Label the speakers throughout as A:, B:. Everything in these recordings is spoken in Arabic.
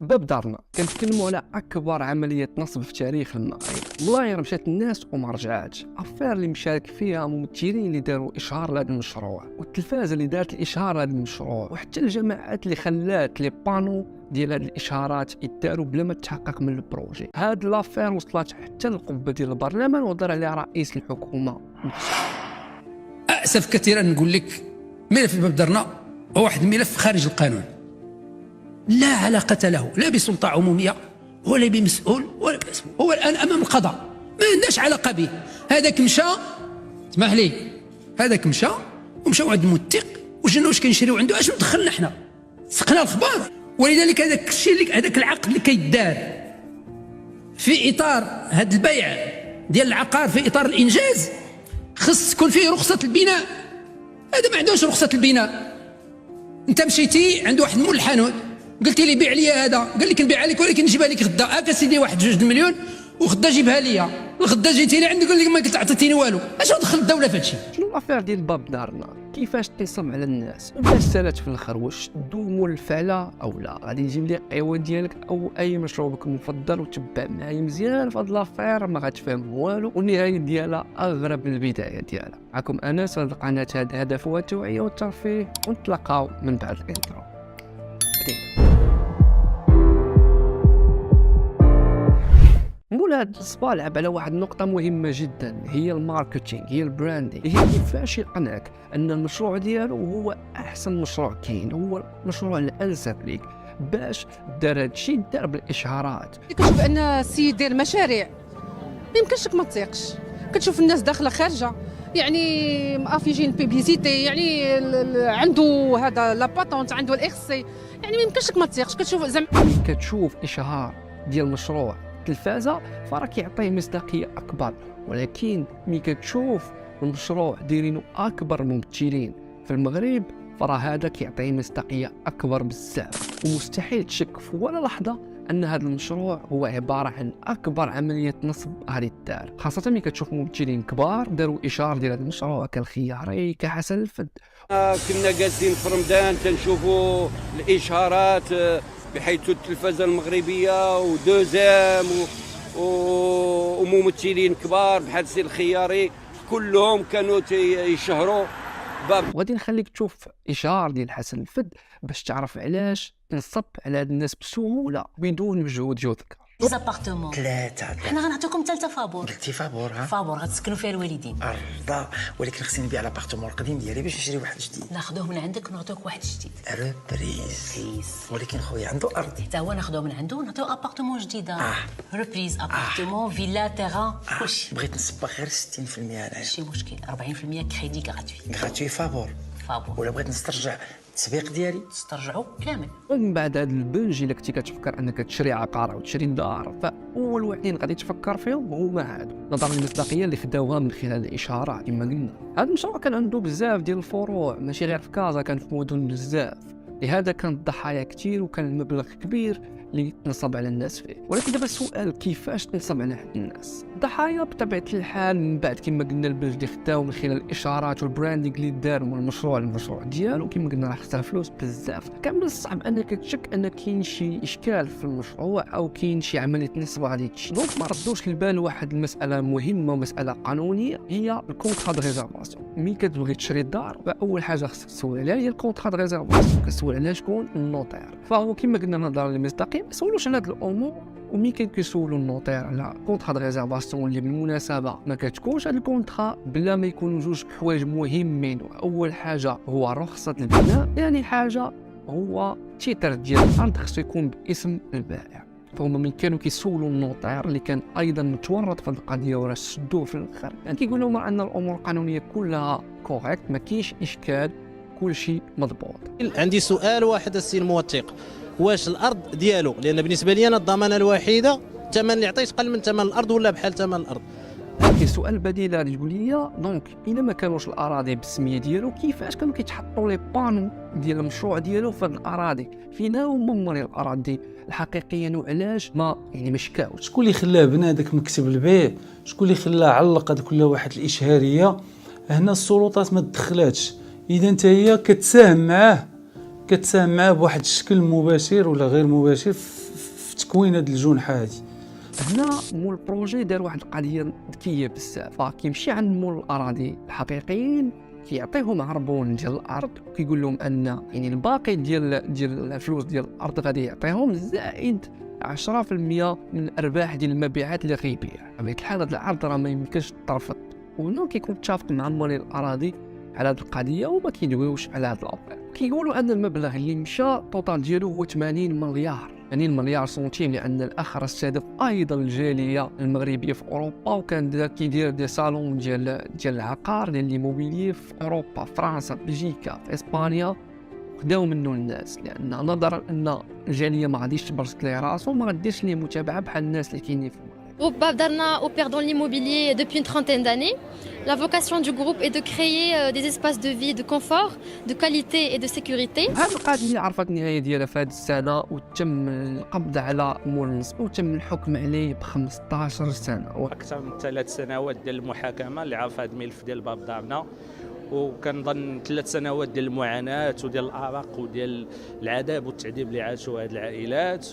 A: باب دارنا كنتكلموا على اكبر عمليه نصب في تاريخ المغرب. ملاير مشات الناس وما رجعاتش، افير اللي مشارك فيها ممثلين اللي داروا اشهار لهذا المشروع، والتلفازه اللي دارت الاشهار لهذا المشروع، وحتى الجماعات اللي خلات لي بانو ديال هاد الاشهارات يداروا بلا ما تحقق من البروجي. هاد لافير وصلت حتى للقبه ديال البرلمان وهضر عليها رئيس الحكومه.
B: أسف كثيرا نقول لك ملف باب دارنا هو واحد الملف خارج القانون، لا علاقة له لا بسلطة عمومية ولا بمسؤول ولا باسمه. هو الآن أمام القضاء، ما عندناش علاقة به. هذاك مشى، اسمح لي، هذاك مشى ومشاو عند الموثق وجينا واش كنشريو عنده، اش دخلنا حنا؟ سقنا الأخبار. ولذلك هذاك الشيء اللي هذاك العقد اللي كيدار في إطار هذا البيع ديال العقار في إطار الإنجاز خص تكون فيه رخصة البناء. هذا ما عندوش رخصة البناء. انت مشيتي عند واحد مول الحانوت قلتي لي بيع لي هذا، قال لك نبيعها لك ولكن نجيبها لك غدا. هاك سيدي واحد 2 مليون وغدا جيبها لي. الغدا جيتي لي عندي قال لك ما قلت عطيتيني والو. اش دخل الدوله في هادشي؟
A: شنو الافير ديال باب دارنا؟ كيفاش تنصب على الناس؟ وباش سالات في الاخر واش دوموا الفعله او لا؟ غادي نجيب لك قهوه ديالك او اي مشروبك المفضل وتبع معايا مزيان في هاد لافير، ما غاتفهم والو والنهايه ديالها اغرب من البدايه ديالها. معكم انس، هاد القناه هذا هدفها التوعيه والترفيه، ونتلاقاو من بعد الانترو. مولا هاد الصبا لعب على واحد النقطة مهمة جدا، هي الماركتينغ، هي البراندينغ، هي كيفاش يقنعك ان المشروع ديالو هو احسن مشروع كاين، هو المشروع الانسب ليك. باش دار هادشي دار بالاشهارات.
C: كتشوف ان السيد داير مشاريع ما يمكنش لك ما تثيقش. كتشوف الناس داخله خارجه، يعني مافيجين بيبليسيتي، يعني عنده هذا لاباتونت، عنده الاكسي، يعني ما يمكنش لك ما تثيقش. كتشوف زعما
A: كتشوف اشهار ديال مشروع التلفازه فراه كيعطيه مصداقيه اكبر، ولكن ملي كتشوف المشروع دايرينو اكبر ممثلين في المغرب فراه هذا كيعطيه مصداقيه اكبر بزاف. ومستحيل تشك في ولا لحظه ان هذا المشروع هو عباره عن اكبر عمليه نصب غادي دار، خاصه ملي كتشوف ممثلين كبار داروا اشهار ديال هذا المشروع كالخياري كحسن الفد.
D: كنا جالسين في رمضان تنشوفوا الاشهارات بحيث التلفزه المغربيه ودوزام وممثلين كبار بحال سي الخياري كلهم كانوا يشهروا باب.
A: وغادي نخليك تشوف اشهار ديال حسن الفد باش تعرف علاش تنصب على هاد الناس بسهوله بدون مجهود يذكر.
E: زابارتمون
F: 3
E: حنا غنعطيكم 3 فابور.
F: قلتي فابور ها؟
E: فابور غتسكنوا فيها الوالدين.
F: الله، ولكن خصني نبيع لابارتمون القديم ديالي باش نشري واحد جديد.
E: ناخذوه من عندك ونعطيوك واحد جديد.
F: ريبريز. ولكن خويا عنده ارض.
E: حتى هو ناخذوه من عنده ونعطيوه ابارتمون جديده. ريبريز، ابارتمون، فيلا، تيران، كلشي.
F: بغيت نصبغ غير 60% انايا.
E: ماشي مشكل، 40% كريدي غراتوي.
F: غاتوي فابور.
E: فابور.
F: ولا بغيت نسترجع التسبيق ديالي
E: تسترجعوا كامل.
A: ومن بعد هذا البنج الا كنتي كتفكر انك تشري عقار او تشري دار، فاول وحدين غادي تفكر فيهم هما هادو، نظرا للمصداقيه اللي خداوها من خلال الاشهارات. كما قلنا هذا المشروع كان عنده بزاف ديال الفروع، ماشي غير في كازا، كان في مدن بزاف، لهذا كان الضحايا كثير وكان المبلغ كبير اللي تنصب على الناس فيه. ولكن دابا السؤال كيفاش تنصب على هاد الناس؟ الضحايا بطبيعه الحال من بعد كما قلنا البنج اللي خداو من خلال الاشهارات والبراندينغ اللي دار من المشروع ديالو، كما قلنا راه خسر فلوس بزاف. كان من الصعب انك تشك ان كاين شي اشكال في المشروع او كاين شي عمليه نصب غادي تشي. دونك ما ردوش البال واحد المساله مهمه ومساله قانونيه، هي الكونترا دو ريزيرفاسيون. ملي كتبغي تشري الدار فاول حاجه خصك تسول عليها هي الكونترا دو ريزيرفاسيون، كتسول عليها شكون؟ النوطير. فهو كما قلنا نظرا للمصداقيه ما سولوش على هاد الامور، وملي كيسولوا النوطير على كونترا دو ريزيرفاسيون اللي بالمناسبه ما كتكونش هاد الكونترا بلا ما يكونوا جوج حوايج مهمين. اول حاجه هو رخصه البناء، ثاني حاجه هو تيتر ديال الارض خصو يكون باسم البائع. فهما من كانوا كيسولوا النوطير اللي كان ايضا متورط في القضيه وراه شدوه في الاخر، يعني كيقول لهم ان الامور القانونيه كلها كوريكت، ما كاينش اشكال، كل شيء مضبوط.
G: عندي سؤال واحد السي الموثق، واش الارض ديالو، لان بالنسبه لي انا الضمانه الوحيده الثمن اللي عطيت قل من ثمن الارض ولا بحال ثمن الارض؟
A: كاين سؤال بديل غادي تقول لي دونك الا ما كانوش الاراضي بالسميه ديالو كيفاش كانوا كيتحطوا لي بانو ديال المشروع ديالو في الاراضي؟ فينا هما موري الاراضي الحقيقيه وعلاش ما يعني ما شكاوش؟
H: شكون اللي خلاه بنى داك مكتب البيع؟ شكون اللي خلاه علق هاد كل واحد الاشهاريه؟ هنا السلطات ما تدخلاتش. اذا انت هي كتساهم معاه بواحد الشكل مباشر ولا غير مباشر في تكوين هاد الجنحه هادي.
A: هنا مول البروجي دار واحد القضيه ذكيه بزاف، كيمشي عند مول الاراضي الحقيقيين كيعطيهم عربون ديال الارض وكيقول لهم ان يعني الباقي ديال الفلوس ديال الارض غادي يعطيهم زائد 10% من الارباح ديال المبيعات اللي غيبيع. بطبيعه الحال هذا العرض راه ما يمكنش ترفض، وهنا كيكون متفق مع مالي الاراضي على هذه القضيه وما كيدويوش على هذا الامر. كيقولوا ان المبلغ اللي مشى توتال ديالو هو 80 مليار، يعني المليار سنتيم، لان الاخر استهدف ايضا الجاليه المغربيه في اوروبا، وكان كيدير دي صالون ديال العقار ديال ليموبيلي في اوروبا، فرنسا، بلجيكا، في اسبانيا، خداو منه الناس، لان نظرا ان الجاليه ما غاديش تبرزك ليه راسو، ما غاديش ليه متابعه بحال الناس اللي كاينين في المغرب.
I: Groupe Babdarna opère dans l'immobilier depuis une trentaine d'années. La vocation du groupe est de créer des espaces de vie de confort, de qualité et de sécurité.
A: هذه القضيه عرفت النهايه ديالها في هذه السنه، وتم القبض على مول النصب وتم الحكم عليه ب 15 سنه.
J: اكثر من 3 سنوات ديال المحاكمه اللي عرف هذا الملف ديال بابدارنا، وكنظن 3 سنوات ديال المعاناه وديال الارق وديال العذاب والتعذيب اللي عاشوا هذه العائلات.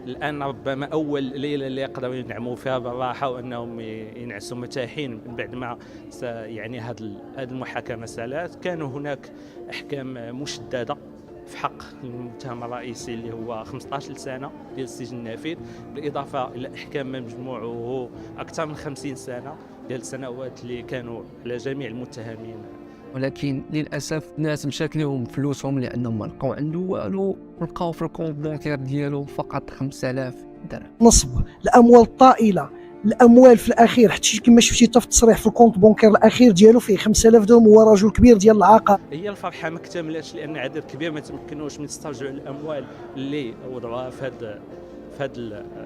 J: الان ربما اول ليله اللي يقدروا ينعموا فيها بالراحه وانهم ينعسوا مرتاحين من بعد ما يعني هذه المحاكمه سالات. كانوا هناك احكام مشدده في حق المتهم الرئيسي اللي هو 15 سنه ديال السجن النافذ، بالاضافه الى احكام مجموعه اكثر من 50 سنه ديال السنوات اللي كانوا على جميع المتهمين.
A: ولكن للاسف الناس مشات لهم فلوسهم لانهم ما لقاو عنده والو، لقاو في الكونت بونكير ديالو فقط 5000 درهم.
K: نصب الاموال الطائله، الاموال في الاخير حتى كما شفتي في التصريح في الكونت بونكير الاخير ديالو فيه 5000 درهم، هو رجل كبير ديال العاقه.
J: هي الفرحه ما اكتملتش لان عدد كبير ما تمكنوش من استرجاع الاموال اللي وضعوها في هذا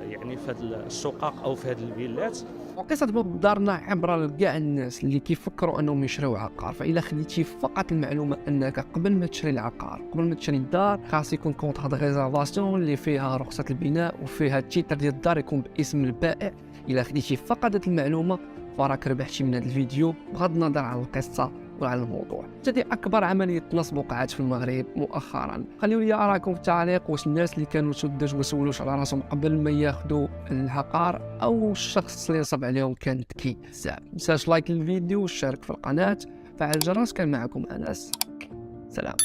J: يعني في هذا الشقق او في هذه الفيلات.
A: وقصة بابدارنا عبر كاع الناس اللي كيفكروا انهم يشريو عقار. فإلا خديتي فقط المعلومه انك قبل ما تشري العقار، قبل ما تشري الدار، خاص يكون كونطرا دو ريزرفاسيون اللي فيها رخصه البناء وفيها التيتر ديال الدار يكون باسم البائع. الا خديتي فقط هذه المعلومه فراك ربحتي من هذا الفيديو، بغض النظر عن القصه وعلى الموضوع. هذه اكبر عمليه نصب وقعت في المغرب مؤخرا. خليوا لي اراءكم في التعليق، واش الناس اللي كانوا سداج ما سولوش على راسهم قبل ما ياخذوا العقار، او الشخص اللي نصب عليهم كان ذكي بزاف. متنساش لايك الفيديو وشارك في القناه، فعل الجرس. كان معكم انس، سلام.